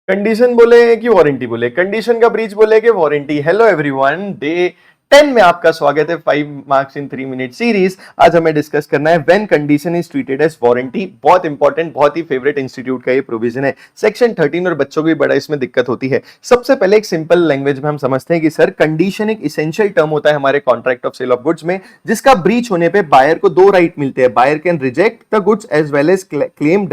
Condition बोले कि warranty बोले, कंडीशन का ब्रीच बोले कि वारंटी। हेलो एवरीवन, डे 10 में आपका स्वागत है 5 मार्क्स इन 3 मिनट सीरीज। आज हमें डिस्कस करना है when condition is treated as warranty. बहुत इंपॉर्टेंट, बहुत ही फेवरेट इंस्टीट्यूट का ये प्रोविजन है, सेक्शन 13, और बच्चों को भी बड़ा इसमें दिक्कत होती है। सबसे पहले एक सिंपल लैंग्वेज में हम समझते हैं कि सर कंडीशन एक इसेंशियल टर्म होता है हमारे contract of sale of goods में, जिसका ब्रीच होने पे बायर को दो राइट मिलते हैं। Buyer can reject the goods as well as claim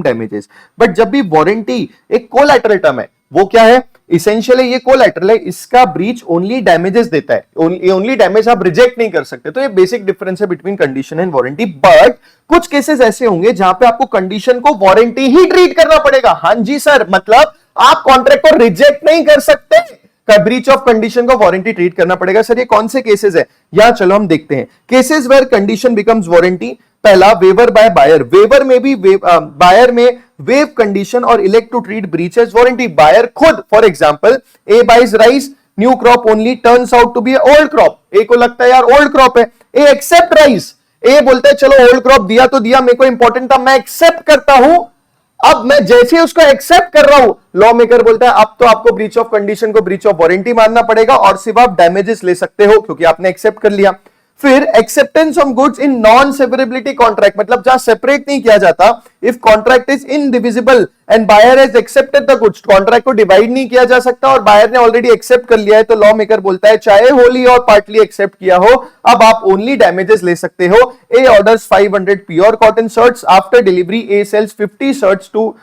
damages. But जब भी वारंटी एक कोलैटरल टर्म है, वो क्या है? इसेंशियली ये कोलैटरल है, इसका ब्रीच ओनली डैमेजेस देता है, ओनली डैमेज आप रिजेक्ट नहीं कर सकते। तो ये बेसिक डिफरेंस है between condition and warranty. But कुछ केसेस ऐसे होंगे जहां पे आपको कंडीशन को वारंटी ही ट्रीट करना पड़ेगा। हां जी सर, मतलब आप कॉन्ट्रैक्ट को रिजेक्ट नहीं कर सकते, का ब्रीच ऑफ कंडीशन को वारंटी ट्रीट करना पड़ेगा। सर ये कौन से केसेस है? यहां चलो हम देखते हैं cases where condition becomes warranty. पहला, वेवर बाय बायर। वेवर में भी बायर में वेव कंडीशन और elect to treat breach as warranty. Buyer खुद, for example, A buys rice new crop only turns out to be old crop. A को लगता है यार ओल्ड क्रॉप है, ए एक्सेप्ट राइस। ए बोलता है चलो ओल्ड क्रॉप दिया तो दिया, मेरे को इंपॉर्टेंट था, मैं एक्सेप्ट करता हूं। अब मैं जैसे उसको एक्सेप्ट कर रहा हूं, लॉ मेकर बोलता है अब तो आपको ब्रीच ऑफ कंडीशन को ब्रीच ऑफ वारंटी मानना पड़ेगा और सिर्फ आप डैमेजेस ले सकते हो क्योंकि आपने एक्सेप्ट कर लिया। फिर acceptance of goods in non separability contract, मतलब जहां सेपरेट नहीं किया जाता। If contract is indivisible and buyer has accepted the goods, contract को डिवाइड नहीं किया जा सकता और बायर ने ऑलरेडी एक्सेप्ट कर लिया है, तो लॉ मेकर बोलता है चाहे होली और पार्टली एक्सेप्ट किया हो, अब आप ओनली डैमेजेस ले सकते हो। A orders 500 pure cotton shirts after delivery. A sells 50 shirts to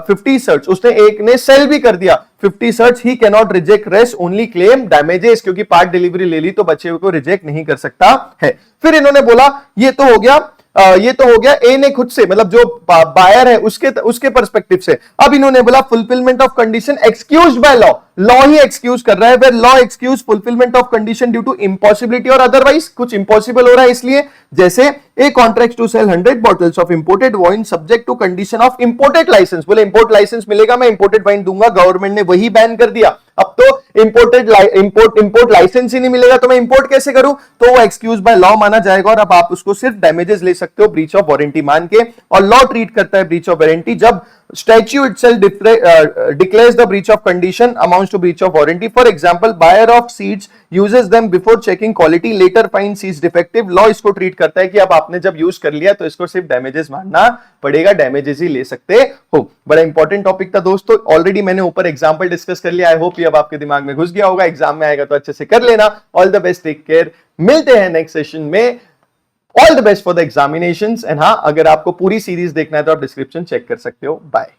50 shirts, उसने एक ने सेल भी कर दिया 50 shirts. He can not reject rest, only claim damages, क्योंकि पार्ट डिलीवरी ले ली तो बच्चे को रिजेक्ट नहीं कर सकता है। फिर इन्होंने बोला ये तो हो गया, ए ने खुद से, मतलब जो बायर है उसके पर्सपेक्टिव से। अब इन्होंने बोला fulfilment of condition excused by law. Law ही एक्सक्यूज कर रहा है, where law excuse fulfilment of condition due to impossibility और अदरवाइज, कुछ इंपॉसिबल हो रहा है इसलिए। जैसे a contract to sell 100 bottles of imported wine subject to condition of imported license. बोले इंपोर्ट लाइसेंस मिलेगा, मैं इंपोर्टेड वाइन दूंगा, गवर्नमेंट ने वही बैन कर दिया। अब तो इंपोर्ट लाइसेंस ही नहीं मिलेगा तो मैं इंपोर्ट कैसे करूं? तो वो एक्सक्यूज बाय लॉ माना जाएगा और अब आप उसको सिर्फ डैमेजेस ले सकते हो ब्रीच ऑफ वारंटी मान के। और लॉ ट्रीट करता है ब्रीच ऑफ वारंटी जब statute itself declares the breach of condition amounts to breach of warranty. For example, buyer of seeds uses them before checking quality, later finds seeds defective. Law इसको treat करता है कि अब आपने जब use कर लिया तो इसको सिर्फ डैमेजेस मानना पड़ेगा, डैमेजेस ही ले सकते हो। बड़ा इंपॉर्टेंट टॉपिक था दोस्तों, ऑलरेडी मैंने ऊपर एग्जांपल डिस्कस कर लिया। आई होप ये अब आपके दिमाग में घुस गया होगा, एग्जाम में आएगा तो अच्छे से कर लेना। All the best, take care, मिलते हैं नेक्स्ट सेशन में। All the best for the examinations. And हाँ, अगर आपको पूरी सीरीज देखना है तो आप डिस्क्रिप्शन चेक कर सकते हो। बाय।